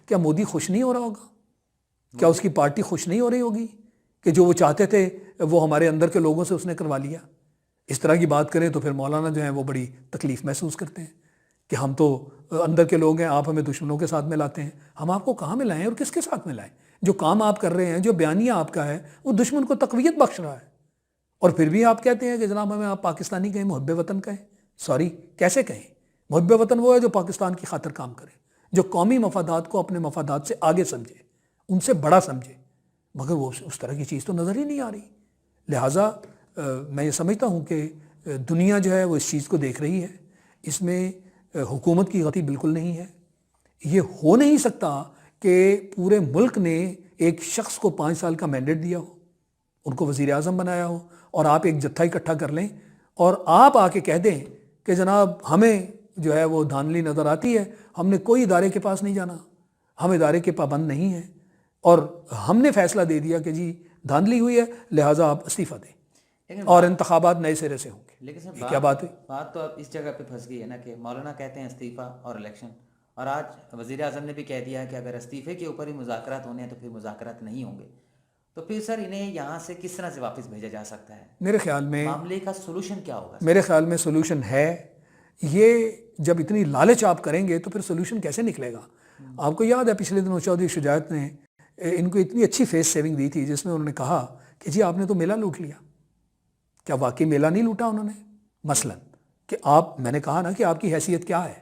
کیا مودی خوش نہیں ہو رہا ہوگا؟ کیا اس کی پارٹی خوش نہیں ہو رہی ہوگی کہ جو وہ چاہتے تھے وہ ہمارے اندر کے لوگوں سے اس نے کروا لیا؟ اس طرح کی بات کریں تو پھر مولانا جو ہیں وہ بڑی تکلیف محسوس کرتے ہیں کہ ہم تو اندر کے لوگ ہیں، آپ ہمیں دشمنوں کے ساتھ ملاتے ہیں۔ ہم آپ کو کہاں ملائیں اور کس کے ساتھ ملائیں؟ جو کام آپ کر رہے ہیں، جو بیانیہ آپ کا ہے، وہ دشمن کو تقویت بخش رہا ہے، اور پھر بھی آپ کہتے ہیں کہ جناب ہمیں آپ پاکستانی کہیں، محب وطن کہیں۔ سوری، کیسے کہیں؟ محب وطن وہ ہے جو پاکستان کی خاطر کام کرے، جو قومی مفادات کو اپنے مفادات سے آگے سمجھے، ان سے بڑا سمجھے، مگر وہ اس طرح کی چیز تو نظر ہی نہیں آ رہی۔ لہٰذا میں یہ سمجھتا ہوں کہ دنیا جو ہے وہ اس چیز کو دیکھ رہی ہے، اس میں حکومت کی غلطی بالکل نہیں ہے۔ یہ ہو نہیں سکتا کہ پورے ملک نے ایک شخص کو 5 سال کا مینڈیٹ دیا ہو، ان کو وزیر اعظم بنایا ہو، اور آپ ایک جتھا اکٹھا کر لیں اور آپ آ کے کہہ دیں کہ جناب ہمیں جو ہے وہ دھاندلی نظر آتی ہے، ہم نے کوئی ادارے کے پاس نہیں جانا، ہم ادارے کے پابند نہیں ہیں، اور ہم نے فیصلہ دے دیا کہ جی دھاندلی ہوئی ہے لہٰذا آپ استعفیٰ دیں اور انتخابات نئے سرے سے ہوں گے۔ لیکن یہ کیا بات ہے؟ بات تو اب اس جگہ پہ پھنس گئی ہے نا کہ مولانا کہتے ہیں استعفیٰ اور الیکشن، اور آج وزیر اعظم نے بھی کہہ دیا ہے کہ اگر استعفے کے اوپر ہی مذاکرات ہونے ہیں تو پھر مذاکرات نہیں ہوں گے، تو پھر سر انہیں یہاں سے کس طرح سے واپس بھیجا جا سکتا ہے؟ میرے خیال میں معاملے کا سولوشن کیا ہوگا؟ میرے خیال میں سولوشن ہے، یہ جب اتنی لالچ آپ کریں گے تو پھر سولوشن کیسے نکلے گا؟ آپ کو یاد ہے پچھلے دنوں چودھری شجاعت نے ان کو اتنی اچھی فیس سیونگ دی تھی جس میں انہوں نے کہا کہ جی آپ نے تو میلہ لوٹ لیا۔ کیا واقعی میلہ نہیں لوٹا انہوں نے؟ مثلا کہ میں نے کہا نا کہ آپ کی حیثیت کیا ہے،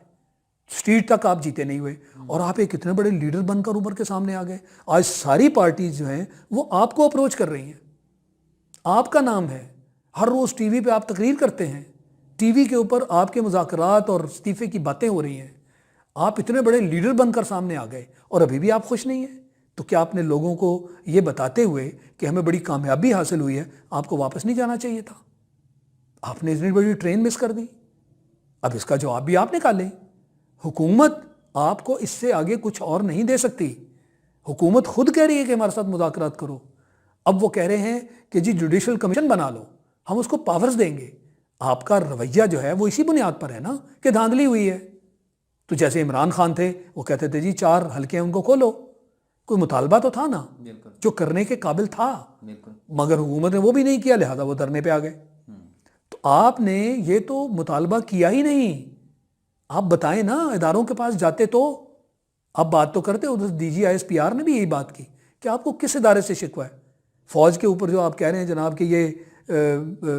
سٹریٹ تک آپ جیتے نہیں ہوئے، اور آپ ایک اتنے بڑے لیڈر بن کر اوپر کے سامنے آ گئے۔ آج ساری پارٹیز جو ہیں وہ آپ کو اپروچ کر رہی ہیں، آپ کا نام ہے، ہر روز ٹی وی پہ آپ تقریر کرتے ہیں، ٹی وی کے اوپر آپ کے مذاکرات اور استعفے کی باتیں ہو رہی ہیں، آپ اتنے بڑے لیڈر بن کر سامنے آ گئے اور ابھی بھی آپ خوش نہیں ہیں۔ تو کیا آپ نے لوگوں کو یہ بتاتے ہوئے کہ ہمیں بڑی کامیابی حاصل ہوئی ہے آپ کو واپس نہیں جانا چاہیے تھا؟ آپ نے اتنی بڑی ٹرین مس کر دی، اب اس کا جواب بھی آپ نکالیں۔ حکومت آپ کو اس سے آگے کچھ اور نہیں دے سکتی، حکومت خود کہہ رہی ہے کہ ہمارے ساتھ مذاکرات کرو، اب وہ کہہ رہے ہیں کہ جی جوڈیشل کمیشن بنا لو، ہم اس کو پاورز دیں گے۔ آپ کا رویہ جو ہے وہ اسی بنیاد پر ہے نا کہ دھاندلی ہوئی ہے۔ تو جیسے عمران خان تھے، وہ کہتے تھے جی 4 حلقے ہیں ان کو کھولو، کوئی مطالبہ تو تھا نا جو کرنے کے قابل تھا، مگر حکومت نے وہ بھی نہیں کیا، لہذا وہ دھرنے پہ آ گئے۔ تو آپ نے یہ تو مطالبہ کیا ہی نہیں، آپ بتائیں نا، اداروں کے پاس جاتے تو آپ بات تو کرتے ہو۔ ڈی جی ISPR نے بھی یہی بات کی کہ آپ کو کس ادارے سے شکوہ ہے؟ فوج کے اوپر جو آپ کہہ رہے ہیں جناب کہ یہ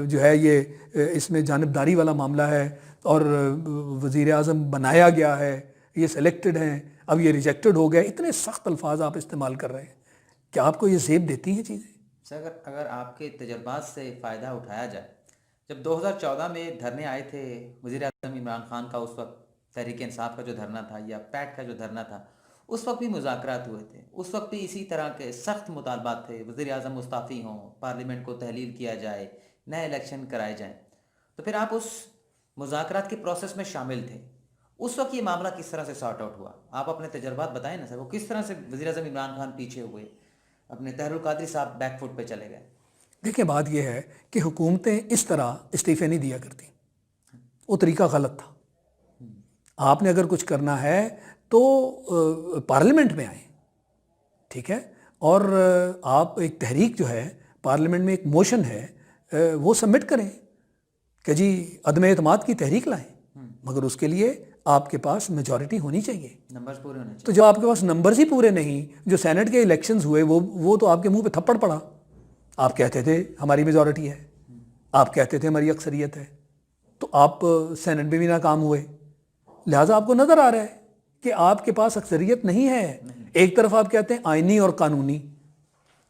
جو ہے یہ اس میں جانبداری والا معاملہ ہے اور وزیر اعظم بنایا گیا ہے، یہ سلیکٹڈ ہیں، اب یہ ریجیکٹڈ ہو گئے، اتنے سخت الفاظ آپ استعمال کر رہے ہیں، کیا آپ کو یہ زیب دیتی ہیں چیزیں؟ سر اگر آپ کے تجربات سے فائدہ اٹھایا جائے، جب 2014 میں دھرنے آئے تھے وزیر اعظم عمران خان کا، اس وقت تحریک انصاف کا جو دھرنا تھا یا پیٹ کا جو دھرنا تھا، اس وقت بھی مذاکرات ہوئے تھے، اس وقت بھی اسی طرح کے سخت مطالبات تھے، وزیر اعظم مستعفی ہوں، پارلیمنٹ کو تحلیل کیا جائے، نئے الیکشن کرائے جائیں۔ تو پھر آپ اس مذاکرات کے پروسیس میں شامل تھے، اس وقت یہ معاملہ کس طرح سے سارٹ آؤٹ ہوا؟ آپ اپنے تجربات بتائیں نا سر، وہ کس طرح سے وزیر اعظم عمران خان پیچھے ہوئے، اپنے طاہر القادری صاحب بیک فٹ پہ چلے گئے؟ دیکھیں بات یہ ہے کہ حکومتیں اس طرح استعفے نہیں دیا کرتی، وہ طریقہ غلط تھا۔ آپ نے اگر کچھ کرنا ہے تو پارلیمنٹ میں آئیں، ٹھیک ہے، اور آپ ایک تحریک جو ہے پارلیمنٹ میں ایک موشن ہے وہ سبمٹ کریں کہ جی عدم اعتماد کی تحریک لائیں، مگر اس کے لیے آپ کے پاس میجورٹی ہونی چاہیے، نمبرز پورے ہونے چاہیے۔ تو جب آپ کے پاس نمبرز ہی پورے نہیں، جو سینٹ کے الیکشنز ہوئے وہ تو آپ کے منہ پہ تھپڑ پڑا، آپ کہتے تھے ہماری میجورٹی ہے، آپ کہتے تھے ہماری اکثریت ہے، تو آپ سینٹ میں بھی ناکام ہوئے، لہٰذا آپ کو نظر آ رہا ہے کہ آپ کے پاس اکثریت نہیں ہے۔ ایک طرف آپ کہتے ہیں آئینی اور قانونی،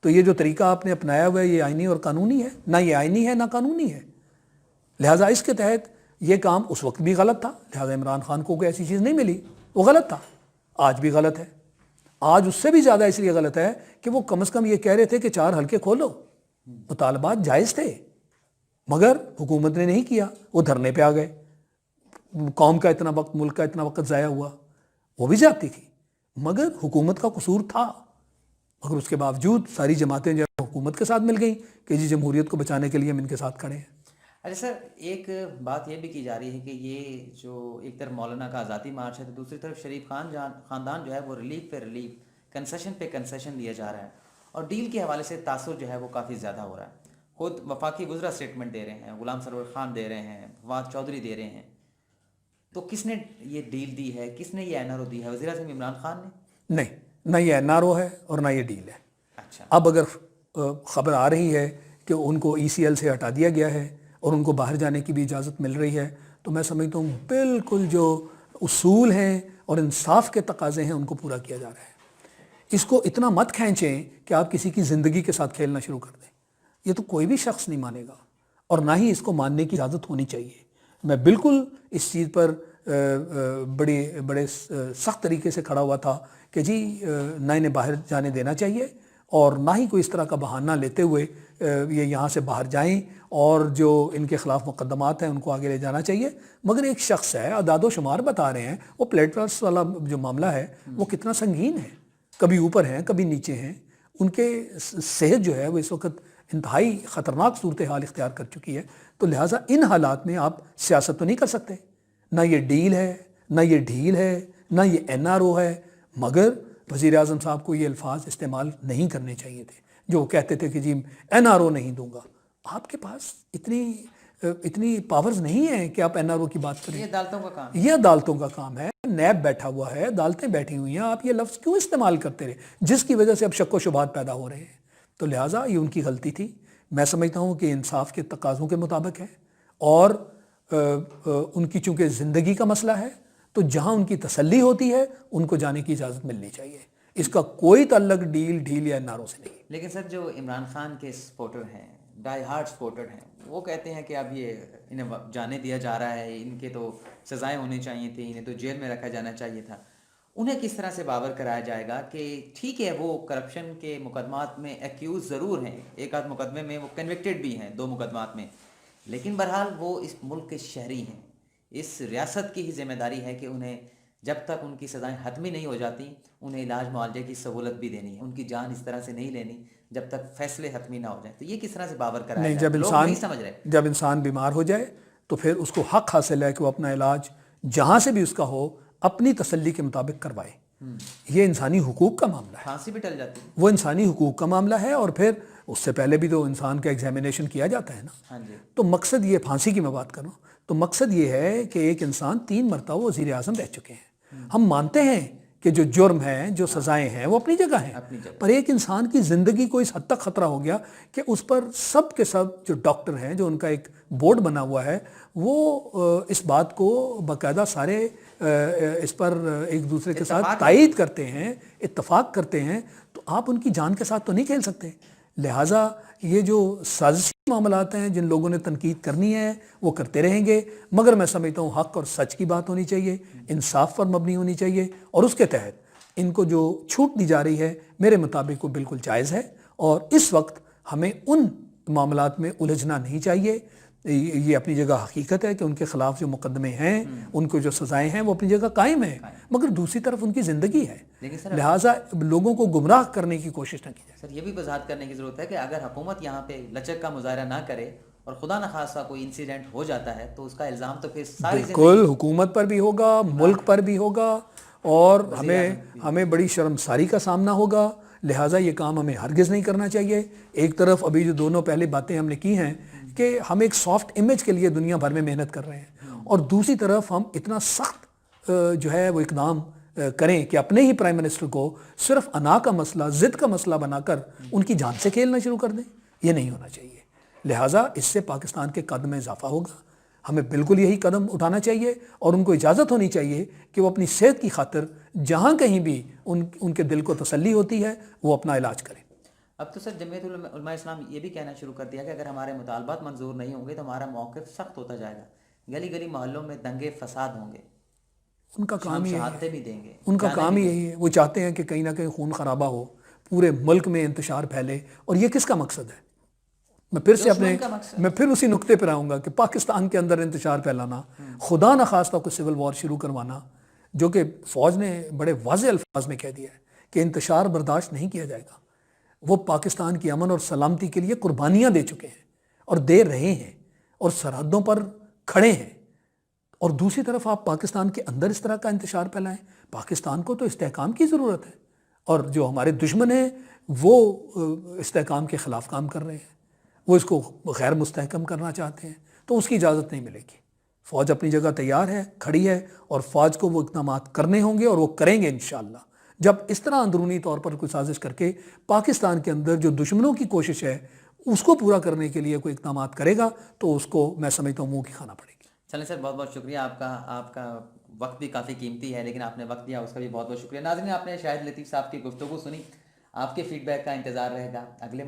تو یہ جو طریقہ آپ نے اپنایا ہوا ہے یہ آئینی اور قانونی ہے؟ نہ یہ آئینی ہے نہ قانونی ہے، لہٰذا اس کے تحت یہ کام اس وقت بھی غلط تھا، لہٰذا عمران خان کو کوئی ایسی چیز نہیں ملی، وہ غلط تھا، آج بھی غلط ہے، آج اس سے بھی زیادہ اس لیے غلط ہے کہ وہ کم از کم یہ کہہ رہے تھے کہ 4 حلقے کھولو، مطالبات جائز تھے، مگر حکومت نے نہیں کیا، وہ دھرنے پہ آ گئے، قوم کا اتنا وقت، ملک کا اتنا وقت ضائع ہوا، وہ بھی جاتی تھی، مگر حکومت کا قصور تھا، مگر اس کے باوجود ساری جماعتیں جو حکومت کے ساتھ مل گئیں کہ جی جمہوریت کو بچانے کے لیے ہم ان کے ساتھ کھڑے ہیں۔ اچھا سر، ایک بات یہ بھی کی جا رہی ہے کہ یہ جو ایک طرف مولانا کا آزادی مارچ ہے تو دوسری طرف شریف خاندان جو ہے وہ ریلیف پہ ریلیف، کنسیشن پہ کنسیشن لیا جا رہا ہے، اور ڈیل کے حوالے سے تاثر جو ہے وہ کافی زیادہ ہو رہا ہے۔ خود وفاقی وزراء اسٹیٹمنٹ دے رہے ہیں، غلام سرور خان دے رہے ہیں، فواد چودھری دے رہے ہیں، تو کس نے یہ ڈیل دی ہے، کس نے یہ این آر او دی ہے؟ وزیر اعظم عمران خان نے؟ نہیں، نہ یہ این آر او ہے اور نہ یہ ڈیل ہے۔ اچھا، اب اگر خبر آ رہی ہے کہ ان کو ای سی ایل سے ہٹا دیا گیا ہے اور ان کو باہر جانے کی بھی اجازت مل رہی ہے، تو میں سمجھتا ہوں بالکل جو اصول ہیں اور انصاف کے تقاضے ہیں ان کو پورا کیا جا رہا ہے۔ اس کو اتنا مت کھینچیں کہ آپ کسی کی زندگی کے ساتھ کھیلنا شروع کر دیں، یہ تو کوئی بھی شخص نہیں مانے گا اور نہ ہی اس کو ماننے کی اجازت ہونی چاہیے۔ میں بالکل اس چیز پر بڑے سخت طریقے سے کھڑا ہوا تھا کہ جی نہ انہیں باہر جانے دینا چاہیے اور نہ ہی کوئی اس طرح کا بہانہ لیتے ہوئے یہ یہاں سے باہر جائیں، اور جو ان کے خلاف مقدمات ہیں ان کو آگے لے جانا چاہیے۔ مگر ایک شخص ہے، اعداد و شمار بتا رہے ہیں، وہ پلیٹ فارمز والا جو معاملہ ہے وہ کتنا سنگین ہے، کبھی اوپر ہیں کبھی نیچے ہیں، ان کے صحت جو ہے وہ اس وقت انتہائی خطرناک صورتحال اختیار کر چکی ہے۔ تو لہٰذا ان حالات میں آپ سیاست تو نہیں کر سکتے، نہ یہ ڈیل ہے، نہ یہ ڈھیل ہے، نہ یہ این آر او ہے، مگر وزیر اعظم صاحب کو یہ الفاظ استعمال نہیں کرنے چاہیے تھے جو وہ کہتے تھے کہ جی این آر او نہیں دوں گا۔ آپ کے پاس اتنی پاورز نہیں ہیں کہ آپ این آر او کی بات کریں۔ یہ عدالتوں کا کام ہے، یہ عدالتوں کا کام ہے، نیب بیٹھا ہوا ہے، عدالتیں بیٹھی ہوئی ہیں، آپ یہ لفظ کیوں استعمال کرتے رہے جس کی وجہ سے اب شک و شبہات پیدا ہو رہے ہیں؟ تو لہٰذا یہ ان کی غلطی تھی۔ میں سمجھتا ہوں کہ انصاف کے تقاضوں کے مطابق ہے، اور ان کی چونکہ زندگی کا مسئلہ ہے تو جہاں ان کی تسلی ہوتی ہے ان کو جانے کی اجازت ملنی چاہیے۔ اس کا کوئی تعلق ڈیل یا نعروں سے نہیں۔ لیکن سر جو عمران خان کے سپورٹر ہیں، ڈائی ہارڈ سپورٹر ہیں، وہ کہتے ہیں کہ اب یہ انہیں جانے دیا جا رہا ہے، ان کے تو سزائیں ہونی چاہیے تھیں، انہیں تو جیل میں رکھا جانا چاہیے تھا۔ انہیں کس طرح سے باور کرایا جائے گا کہ ٹھیک ہے وہ کرپشن کے مقدمات میں ایکیوز ضرور ہیں، ایک آدھ مقدمے میں وہ کنوکٹڈ بھی ہیں 2 مقدمات میں، لیکن بہرحال وہ اس ملک کے شہری ہیں، اس ریاست کی ہی ذمہ داری ہے کہ انہیں جب تک ان کی سزائیں حتمی نہیں ہو جاتی انہیں علاج معالجے کی سہولت بھی دینی ہے، ان کی جان اس طرح سے نہیں لینی جب تک فیصلے حتمی نہ ہو جائیں۔ تو یہ کس طرح سے باور کرایا نہیں، جائے؟ لوگ نہیں سمجھ رہے۔ جب انسان بیمار ہو جائے تو پھر اس کو حق حاصل ہے کہ وہ اپنا علاج جہاں سے بھی اس کا ہو اپنی تسلی کے مطابق کروائے۔ یہ انسانی حقوق کا معاملہ ہے، پھانسی بھی ٹل جاتی ہے۔ وہ انسانی حقوق کا معاملہ ہے، اور پھر اس سے پہلے بھی تو انسان کا ایگزامینیشن کیا جاتا ہے نا۔ ہاں جی، تو مقصد یہ، پھانسی کی میں بات کروں تو مقصد یہ ہے کہ ایک انسان 3 مرتبہ وزیر اعظم رہ چکے ہیں۔ ہم مانتے ہیں کہ جو جرم ہیں، جو سزائیں ہیں وہ اپنی جگہ ہیں، اپنی جگہ۔ پر ایک انسان کی زندگی کو اس حد تک خطرہ ہو گیا کہ اس پر سب کے سب جو ڈاکٹر ہیں، جو ان کا ایک بورڈ بنا ہوا ہے، وہ اس بات کو باقاعدہ سارے اس پر ایک دوسرے کے ساتھ تائید کرتے ہیں، اتفاق کرتے ہیں، تو آپ ان کی جان کے ساتھ تو نہیں کھیل سکتے۔ لہٰذا یہ جو سازشی معاملات ہیں، جن لوگوں نے تنقید کرنی ہے وہ کرتے رہیں گے، مگر میں سمجھتا ہوں حق اور سچ کی بات ہونی چاہیے، انصاف پر مبنی ہونی چاہیے، اور اس کے تحت ان کو جو چھوٹ دی جا رہی ہے میرے مطابق وہ بالکل جائز ہے، اور اس وقت ہمیں ان معاملات میں الجھنا نہیں چاہیے۔ یہ اپنی جگہ حقیقت ہے کہ ان کے خلاف جو مقدمے ہیں، ان کو جو سزائیں ہیں وہ اپنی جگہ قائم ہیں، مگر دوسری طرف ان کی زندگی ہے، لہٰذا لوگوں کو گمراہ کرنے کی کوشش نہ کی جائے۔ سر یہ بھی وضاحت کرنے کی ضرورت ہے کہ اگر حکومت یہاں پہ لچک کا مظاہرہ نہ کرے اور خدا نخواستہ کوئی انسیڈنٹ ہو جاتا ہے تو اس کا الزام تو پھر ساری بالکل حکومت پر بھی ہوگا، ملک پر بھی ہوگا، اور ہمیں بڑی شرمساری کا سامنا ہوگا۔ لہٰذا یہ کام ہمیں ہرگز نہیں کرنا چاہیے۔ ایک طرف ابھی جو دونوں پہلے باتیں ہم نے کی ہیں کہ ہم ایک سافٹ امیج کے لیے دنیا بھر میں محنت کر رہے ہیں، اور دوسری طرف ہم اتنا سخت جو ہے وہ اقدام کریں کہ اپنے ہی پرائم منسٹر کو صرف انا کا مسئلہ، ضد کا مسئلہ بنا کر ان کی جان سے کھیلنا شروع کر دیں۔ یہ نہیں ہونا چاہیے۔ لہٰذا اس سے پاکستان کے قدم میں اضافہ ہوگا۔ ہمیں بالکل یہی قدم اٹھانا چاہیے، اور ان کو اجازت ہونی چاہیے کہ وہ اپنی صحت کی خاطر جہاں کہیں بھی ان کے دل کو تسلی ہوتی ہے وہ اپنا علاج کریں۔ اب تو سر جمعیت علماء اسلام یہ بھی کہنا شروع کر دیا کہ اگر ہمارے مطالبات منظور نہیں ہوں گے تو ہمارا موقف سخت ہوتا جائے گا، گلی گلی محلوں میں دنگے فساد ہوں گے، ان کا کام ہی شہادتیں بھی دیں گے، ان کا کام ہی یہی ہے۔ وہ چاہتے ہیں کہ کہیں نہ کہیں خون خرابہ ہو، پورے ملک میں انتشار پھیلے، اور یہ کس کا مقصد ہے؟ میں پھر اسی نقطے پر آؤں گا کہ پاکستان کے اندر انتشار پھیلانا، خدا نخواستہ کو سول وار شروع کروانا، جو کہ فوج نے بڑے واضح الفاظ میں کہہ دیا ہے کہ انتشار برداشت نہیں کیا جائے گا۔ وہ پاکستان کی امن اور سلامتی کے لیے قربانیاں دے چکے ہیں اور دے رہے ہیں، اور سرحدوں پر کھڑے ہیں، اور دوسری طرف آپ پاکستان کے اندر اس طرح کا انتشار پھیلائیں. پاکستان کو تو استحکام کی ضرورت ہے، اور جو ہمارے دشمن ہیں وہ استحکام کے خلاف کام کر رہے ہیں، وہ اس کو غیر مستحکم کرنا چاہتے ہیں، تو اس کی اجازت نہیں ملے گی. فوج اپنی جگہ تیار ہے، کھڑی ہے، اور فوج کو وہ اقدامات کرنے ہوں گے اور وہ کریں گے انشاءاللہ. جب اس طرح اندرونی طور پر کوئی سازش کر کے پاکستان کے اندر جو دشمنوں کی کوشش ہے اس کو پورا کرنے کے لیے کوئی اقدامات کرے گا تو اس کو میں سمجھتا ہوں منہ کی کھانا پڑے گی. چلیں سر، بہت بہت شکریہ آپ کا. آپ کا وقت بھی کافی قیمتی ہے، لیکن آپ نے وقت دیا اس کا بھی بہت بہت شکریہ. ناظرین، آپ نے شاہد لطیف صاحب کی گفتگو سنی. آپ کے فیڈ بیک کا انتظار رہے گا. اگلے